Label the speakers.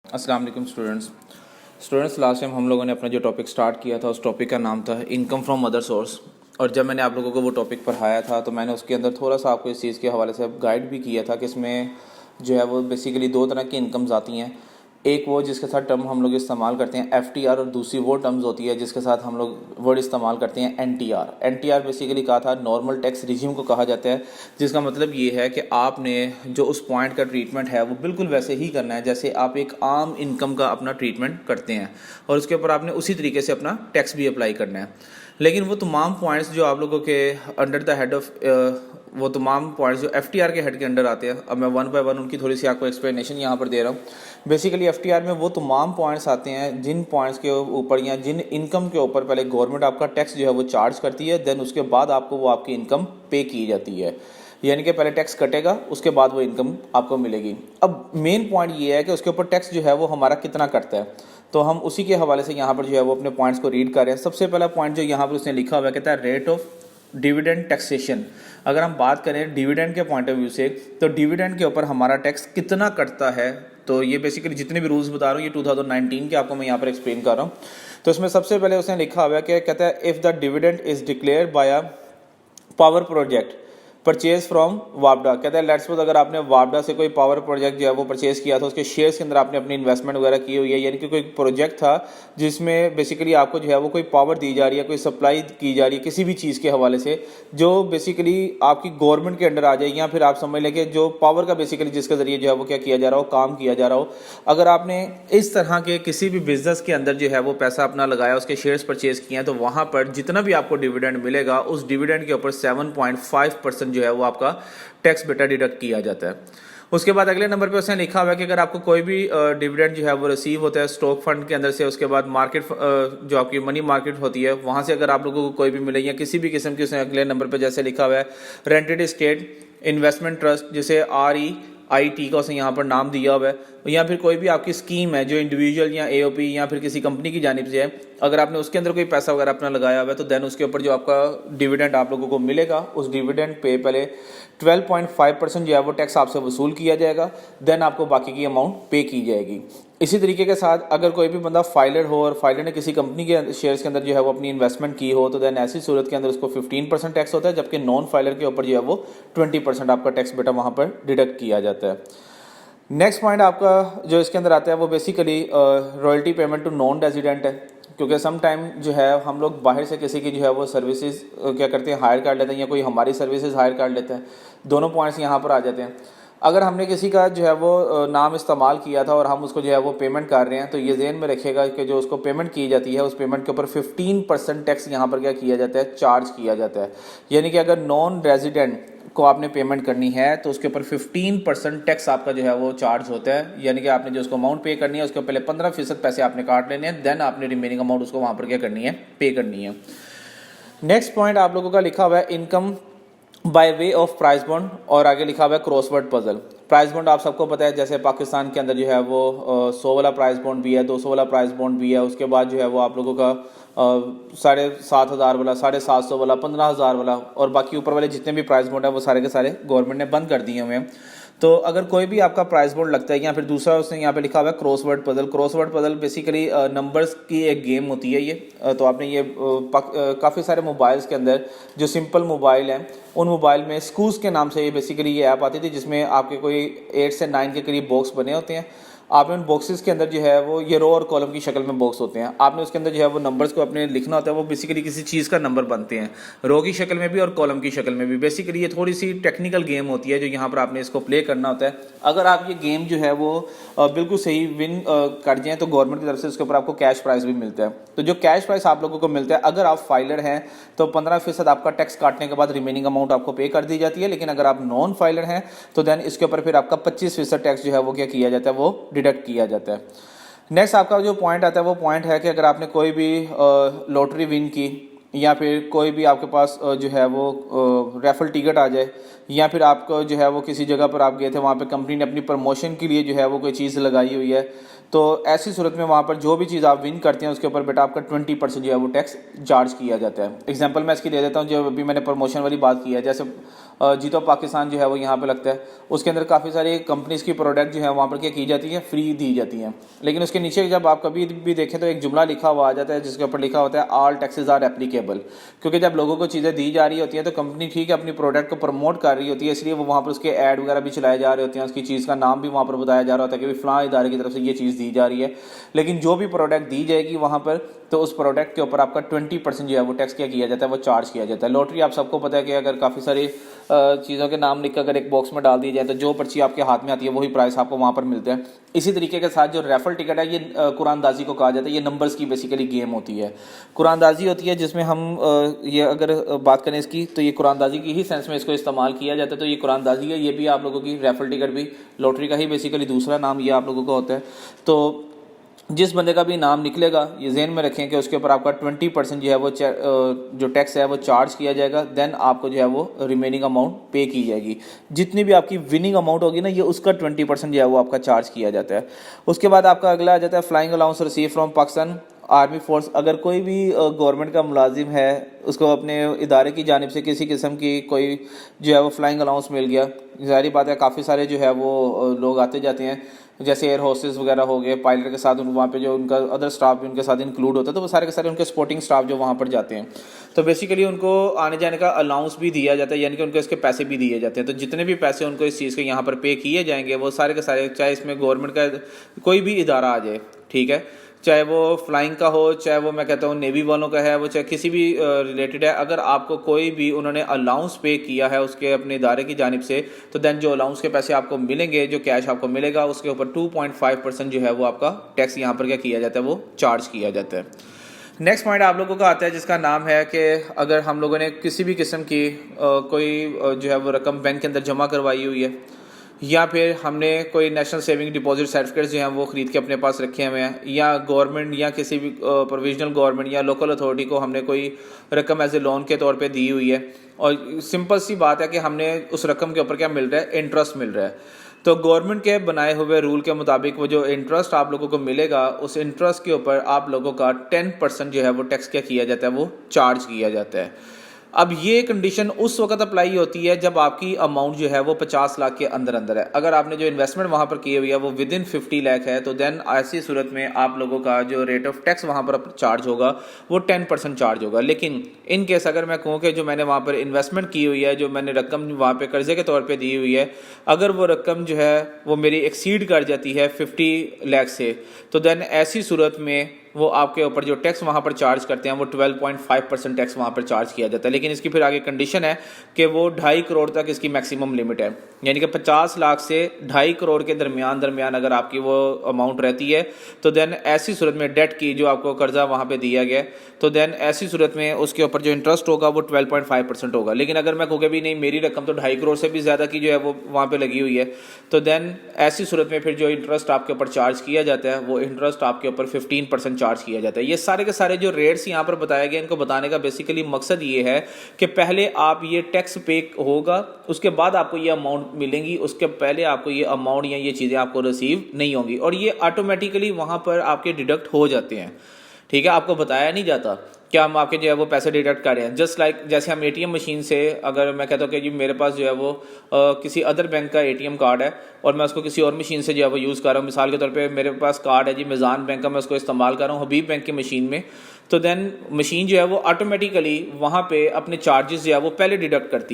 Speaker 1: अस्सलाम वालेकुम students last time हम लोगों ने अपना जो टॉपिक स्टार्ट किया था उस टॉपिक का नाम था इनकम फ्रॉम अदर सोर्स। और जब मैंने आप लोगों को वो टॉपिक पढ़ाया था तो मैंने उसके अंदर थोड़ा सा आपको इस चीज़ के हवाले से गाइड भी किया था कि इसमें जो है वो बेसिकली दो तरह की इनकम्स आती हैं। एक वो जिसके साथ टर्म हम लोग इस्तेमाल करते हैं FTR, और दूसरी वो टर्म्स होती है जिसके साथ हम लोग वर्ड इस्तेमाल करते हैं NTR बेसिकली कहा था नॉर्मल टैक्स रिजीम को कहा जाता है, जिसका मतलब ये है कि आपने जो उस पॉइंट का ट्रीटमेंट है वो बिल्कुल वैसे ही करना है जैसे आप एक आम इनकम का अपना ट्रीटमेंट करते हैं, और उसके ऊपर आपने उसी तरीके से अपना टैक्स भी अप्लाई करना है। लेकिन वो तमाम पॉइंट्स जो आप लोगों के अंडर द हेड ऑफ वो तमाम पॉइंट्स जो FTR के हेड के अंडर आते हैं, अब मैं वन बाय वन उनकी थोड़ी सी आपको एक्सप्लेनेशन यहाँ पर दे रहा हूँ। बेसिकली FTR में वो तमाम पॉइंट्स आते हैं जिन पॉइंट्स के ऊपर या जिन इनकम के ऊपर पहले गवर्नमेंट आपका टैक्स जो है वो चार्ज करती है, देन उसके बाद आपको वो आपकी इनकम पे की जाती है। यानी कि पहले टैक्स कटेगा, उसके बाद वो इनकम आपको मिलेगी। अब मेन पॉइंट ये है कि उसके ऊपर टैक्स जो है वो हमारा कितना कटता है, तो हम उसी के हवाले से यहाँ पर जो है वो अपने पॉइंट्स को रीड कर रहे हैं। सबसे पहला पॉइंट जो यहाँ पर उसने लिखा हुआ है कहता है रेट ऑफ डिविडेंड टैक्सेशन। अगर हम बात करें डिविडेंड के पॉइंट ऑफ व्यू से, तो डिविडेंड के ऊपर हमारा टैक्स कितना कटता है, तो ये बेसिकली जितने भी रूल्स बता रहा हूँ ये 2019 के आपको मैं यहाँ पर एक्सप्लेन कर रहा हूँ। तो इसमें सबसे पहले उसने लिखा हुआ है कि कहता है if the dividend is declared by a power project purchase from वापडा। कहता है लेट्स सपोज अगर आपने वापडा से कोई पावर प्रोजेक्ट जो है वो परचेज किया था, उसके शेयर्स के अंदर आपने अपनी इन्वेस्टमेंट वगैरह की हुई है, यानी कि कोई प्रोजेक्ट था जिसमें बेसिकली आपको जो है वो कोई पावर दी जा रही है, कोई सप्लाई की जा रही है किसी भी चीज़ के हवाले से जो बेसिकली आपकी गवर्नमेंट के अंडर आ जाए, या फिर आप समझ लें कि जो पावर का बेसिकली जिसके जरिए जो है वो क्या किया जा रहा हो, काम किया जा रहा हो। अगर आपने इस तरह के किसी भी बिजनेस के अंदर जो है वो पैसा अपना लगाया, उसके शेयर्स परचेज किए हैं, तो वहाँ पर जितना भी आपको डिविडेंड मिलेगा उस डिविडेंड के ऊपर 7.5% जो है वो आपका टैक्स बेटा डिडक्ट किया जाता है। उसके बाद अगले नंबर पे उसने लिखा हुआ है कि अगर आपको कोई भी डिविडेंड जो है वो रिसीव होता है स्टॉक फंड के अंदर से, उसके बाद मार्केट जो आपकी मनी मार्केट होती है वहाँ से अगर आप लोगों को कोई भी मिले, या किसी भी किस्म की, उसने अगले नंबर पे जैसे लिखा हुआ है रेंटेड स्टेट इन्वेस्टमेंट ट्रस्ट, जिसे REIT का उसने यहाँ पर नाम दिया हुआ है, या फिर कोई भी आपकी स्कीम है जो इंडिविजुअल या AOP या फिर किसी कंपनी की जानिब से है, अगर आपने उसके अंदर कोई पैसा वगैरह अपना लगाया हुआ है, तो देन उसके ऊपर जो आपका डिविडेंड आप लोगों को मिलेगा उस डिविडेंड पे पहले 12.5% जो है वो टैक्स आपसे वसूल किया जाएगा, देन आपको बाकी की अमाउंट पे की जाएगी। इसी तरीके के साथ अगर कोई भी बंदा फाइलर हो और फाइलर ने किसी कंपनी के शेयर्स के अंदर जो है वो अपनी इन्वेस्टमेंट की हो, तो देन ऐसी सूरत के अंदर उसको 15% टैक्स होता है, जबकि नॉन फाइलर के ऊपर जो है वो 20% आपका टैक्स बेटा वहाँ पर डिडक्ट किया जाता है। नेक्स्ट पॉइंट आपका जो इसके अंदर आता है वो basically royalty payment to non resident है, क्योंकि सम टाइम जो है हम लोग बाहर से किसी की जो है वो सर्विसेज क्या करते हैं हायर कर लेते हैं, या कोई हमारी सर्विसेज हायर कर लेते हैं। दोनों पॉइंट्स यहाँ पर आ जाते हैं। अगर हमने किसी का जो है वो नाम इस्तेमाल किया था और हम उसको जो है वो पेमेंट कर रहे हैं, तो ये ज़हन में रखिएगा कि जो उसको पेमेंट की जाती है उस पेमेंट के ऊपर 15% टैक्स यहाँ पर क्या किया जाता है, चार्ज किया जाता है। यानी कि अगर नॉन रेजिडेंट को आपने पेमेंट करनी है तो उसके ऊपर 15% टैक्स आपका जो है वो चार्ज होता है। यानी कि आपने जो उसको अमाउंट पे करनी है उसके पहले 15% पैसे आपने काट लेने हैं, देन आपने रिमेनिंग अमाउंट उसको वहाँ पर क्या करनी है, पे करनी है। नेक्स्ट पॉइंट आप लोगों का लिखा हुआ है income by way of price bond, और आगे लिखा हुआ है क्रॉसवर्ड पजल। प्राइस बॉन्ड आप सबको पता है, जैसे पाकिस्तान के अंदर जो है वो 100 वाला प्राइस बॉन्ड भी है, 200 वाला प्राइस बॉन्ड भी है, उसके बाद जो है वो आप लोगों का 7,500 वाला, 750 वाला, 15,000 वाला, और बाकी ऊपर वाले जितने भी प्राइस बॉन्ड है वो सारे के सारे गवर्नमेंट ने बंद कर दिए हुए हैं। तो अगर कोई भी आपका प्राइस बोर्ड लगता है, या फिर दूसरा उसने यहाँ पे लिखा हुआ है crossword puzzle. Crossword puzzle basically numbers की एक गेम होती है ये। तो आपने ये काफ़ी सारे मोबाइल्स के अंदर जो सिंपल मोबाइल हैं उन मोबाइल में स्कूज के नाम से ये बेसिकली ये ऐप आती थी, जिसमें आपके कोई 8 से 9 के करीब बॉक्स बने होते हैं। आपने उन बॉक्सेस के अंदर जो है वो ये रो और कॉलम की शक्ल में बॉक्स होते हैं, आपने उसके अंदर जो है वो नंबर्स को अपने लिखना होता है। वो बेसिकली किसी चीज़ का नंबर बनते हैं, रो की शक्ल में भी और कॉलम की शक्ल में भी। बेसिकली ये थोड़ी सी टेक्निकल गेम होती है जो यहाँ पर आपने इसको प्ले करना होता है। अगर आप ये गेम जो है वो बिल्कुल सही विन कर जाएँ तो गवर्नमेंट की तरफ से उसके ऊपर आपको कैश प्राइस भी मिलता है। तो जो कैश प्राइस आप लोगों को मिलता है, अगर आप फाइलर हैं तो 15% आपका टैक्स काटने के बाद रिमेनिंग अमाउंट आपको पे कर दी जाती है, लेकिन अगर आप नॉन फाइलर हैं तो देन इसके ऊपर फिर आपका 25% टैक्स जो है वो क्या किया जाता है, वो डिडक्ट किया जाता है। नेक्स्ट आपका जो पॉइंट आता है वो पॉइंट है कि अगर आपने कोई भी लॉटरी विन की, या फिर कोई भी आपके पास जो है वो रेफल टिकट आ जाए, या फिर आपको जो है वो किसी जगह पर आप गए थे, वहाँ पे कंपनी ने अपनी प्रमोशन के लिए जो है वो कोई चीज़ लगाई हुई है, तो ऐसी सूरत में वहाँ पर जो भी चीज़ आप विन करते हैं उसके ऊपर बेटा आपका 20% जो है वो टैक्स चार्ज किया जाता है। एग्जांपल मैं इसकी दे देता हूँ, जो अभी मैंने प्रमोशन वाली बात की है, जैसे जीतो पाकिस्तान जो है वो यहाँ पे लगता है। उसके अंदर काफ़ी सारी कंपनीज़ की प्रोडक्ट जो है वहाँ पर क्या की जाती है, फ्री दी जाती हैं। लेकिन उसके नीचे जब आप कभी भी देखें तो एक जुमला लिखा हुआ आ जाता है जिसके ऊपर लिखा होता है ऑल टैक्सेस आर एप्लीकेबल। क्योंकि जब लोगों को चीज़ें दी जा रही होती हैं तो कंपनी ठीक है अपनी प्रोडक्ट को प्रमोट कर रही होती है, इसलिए वो वहाँ पर उसके ऐड वगैरह भी चलाए जा रहे होते हैं, उसकी चीज़ का नाम भी वहाँ पर बताया जा रहा होता है कि फलां इदारे की तरफ से ये चीज़ दी जा रही है। लेकिन जो भी प्रोडक्ट दी जाएगी वहाँ पर तो उस प्रोडक्ट के ऊपर आपका 20% जो है वो टैक्स क्या किया जाता है, वो चार्ज किया जाता है। लॉटरी आप सबको पता है कि अगर काफ़ी सारी चीज़ों के नाम लिख कर अगर एक बॉक्स में डाल दी जाए तो जो पर्ची आपके हाथ में आती है वही प्राइस आपको वहाँ पर मिलता है। इसी तरीके के साथ जो रेफल टिकट है ये कुरानदाजी को कहा जाता है। ये नंबर्स की बेसिकली गेम होती है, कुरानदाजी होती है जिसमें हम ये अगर बात करें इसकी तो ये कुरानदाजी की ही सेंस में इसको इस्तेमाल किया जाता है। तो ये कुरानदाजी है, ये भी आप लोगों की रेफल टिकट भी लॉटरी का ही बेसिकली दूसरा नाम ये आप लोगों का होता है। तो जिस बंदे का भी नाम निकलेगा ये ज़हन में रखें कि उसके ऊपर आपका 20% जो है वो जो टैक्स है वो चार्ज किया जाएगा। देन आपको जो है वो रिमेनिंग अमाउंट पे की जाएगी। जितनी भी आपकी विनिंग अमाउंट होगी ना ये उसका 20% जो है वो आपका चार्ज किया जाता है। उसके बाद आपका अगला आ जाता है flying allowance receive from Pakistan army force. अगर कोई भी गवर्नमेंट का मुलाजिम है उसको अपने इदारे की जानिब से किसी किस्म की कोई जो है वो फ्लाइंग अलाउंस मिल गया, ज़ाहिर बात है काफ़ी सारे जो है वो लोग आते जाते हैं, जैसे एयर होस्टेस वगैरह हो गए, पायलट के साथ वहाँ पे जो उनका अदर स्टाफ भी उनके साथ इंक्लूड होता है, तो वो सारे के सारे उनके सपोर्टिंग स्टाफ जो वहाँ पर जाते हैं तो बेसिकली उनको आने जाने का अलाउंस भी दिया जाता है, यानी कि उनको इसके पैसे भी दिए जाते हैं। तो जितने भी पैसे उनको इस चीज़ के यहाँ पर पे किए जाएंगे वो सारे के सारे, चाहे इसमें गवर्नमेंट का कोई भी इदारा आ जाए, ठीक है, चाहे वो फ्लाइंग का हो, चाहे वो मैं कहता हूँ नेवी वालों का है, वो चाहे किसी भी रिलेटेड है, अगर आपको कोई भी उन्होंने अलाउंस पे किया है उसके अपने इदारे की जानिब से तो देन जो अलाउंस के पैसे आपको मिलेंगे, जो कैश आपको मिलेगा उसके ऊपर 2.5% जो है वो आपका टैक्स यहाँ पर क्या किया जाता है, वो चार्ज किया जाता है। नेक्स्ट पॉइंट आप लोगों का आता है जिसका नाम है कि अगर हम लोगों ने किसी भी किस्म की कोई जो है वो रकम बैंक के अंदर जमा करवाई हुई है या फिर हमने कोई नेशनल सेविंग डिपॉजिट सर्टिफिकेट्स जो हैं वो ख़रीद के अपने पास रखे हुए हैं, या गवर्नमेंट या किसी भी प्रोविजनल गवर्नमेंट या लोकल अथॉरिटी को हमने कोई रकम एज ए लोन के तौर पे दी हुई है और सिंपल सी बात है कि हमने उस रकम के ऊपर क्या मिल रहा है, इंटरेस्ट मिल रहा है। तो गवर्नमेंट के बनाए हुए रूल के मुताबिक वो जो इंटरेस्ट आप लोगों को मिलेगा उस इंटरेस्ट के ऊपर आप लोगों का 10% जो है वो टैक्स क्या किया जाता है, वो चार्ज किया जाता है। अब ये कंडीशन उस वक्त अप्लाई होती है जब आपकी अमाउंट जो है वो 50 लाख के अंदर अंदर है। अगर आपने जो इन्वेस्टमेंट वहाँ पर की हुई है वो विद इन 50 लाख है तो देन ऐसी सूरत में आप लोगों का जो रेट ऑफ टैक्स वहाँ पर चार्ज होगा वो 10% चार्ज होगा। लेकिन इन केस अगर मैं कहूँ कि जो मैंने वहाँ पर इन्वेस्टमेंट की हुई है, जो मैंने रकम वहाँ पर कर्जे के तौर पर दी हुई है, अगर वो रकम जो है वो मेरी एक्सीड कर जाती है 50 लाख से तो देन ऐसी सूरत में वो आपके ऊपर जो टैक्स वहाँ पर चार्ज करते हैं वो 12.5% टैक्स वहाँ पर चार्ज किया जाता है। लेकिन इसकी फिर आगे कंडीशन है कि वो 2.5 करोड़ तक इसकी मैक्सिमम लिमिट है, यानी कि 50 लाख से 2.5 करोड़ के दरमियान अगर आपकी वो अमाउंट रहती है तो देन ऐसी सूरत में डेट की जो आपको कर्जा वहाँ पर दिया गया तो देन ऐसी सूरत में उसके ऊपर जो इंटरेस्ट होगा वो 12.5% होगा। लेकिन अगर मैं कहूँगा भी नहीं मेरी रकम तो 2.5 करोड़ से भी ज़्यादा की जो है वो वहाँ पर लगी हुई है तो देन ऐसी सूरत में फिर जो इंटरेस्ट आपके ऊपर चार्ज किया जाता है वो इंटरेस्ट आपके ऊपर 15% चार्ज किया जाता है। ये सारे के सारे जो रेट्स यहाँ पर बताए गए इनको बताने का बेसिकली मकसद ये है कि पहले आप ये टैक्स पे होगा उसके बाद आपको ये अमाउंट मिलेंगी, उसके पहले आपको ये अमाउंट या ये चीज़ें आपको रिसीव नहीं होंगी और ये ऑटोमेटिकली वहाँ पर आपके डिडक्ट हो जाते हैं। ठीक है, आपको बताया नहीं जाता क्या हम आपके जो है वो पैसे डिडक्ट कर रहे हैं। जस्ट लाइक जैसे हम एटीएम मशीन से अगर मैं कहता हूँ कि जी मेरे पास जो है वो किसी अदर बैंक का एटीएम कार्ड है और मैं उसको किसी और मशीन से जो है वो यूज़ कर रहा हूँ, मिसाल के तौर पे मेरे पास कार्ड है जी मिज़ान बैंक का, मैं उसको इस्तेमाल कर रहा हूँ हबीब बैंक की मशीन में, तो देन मशीन जो है वो ऑटोमेटिकली वहाँ पे अपने चार्जेस जो है वो पहले डिडक्ट करती है।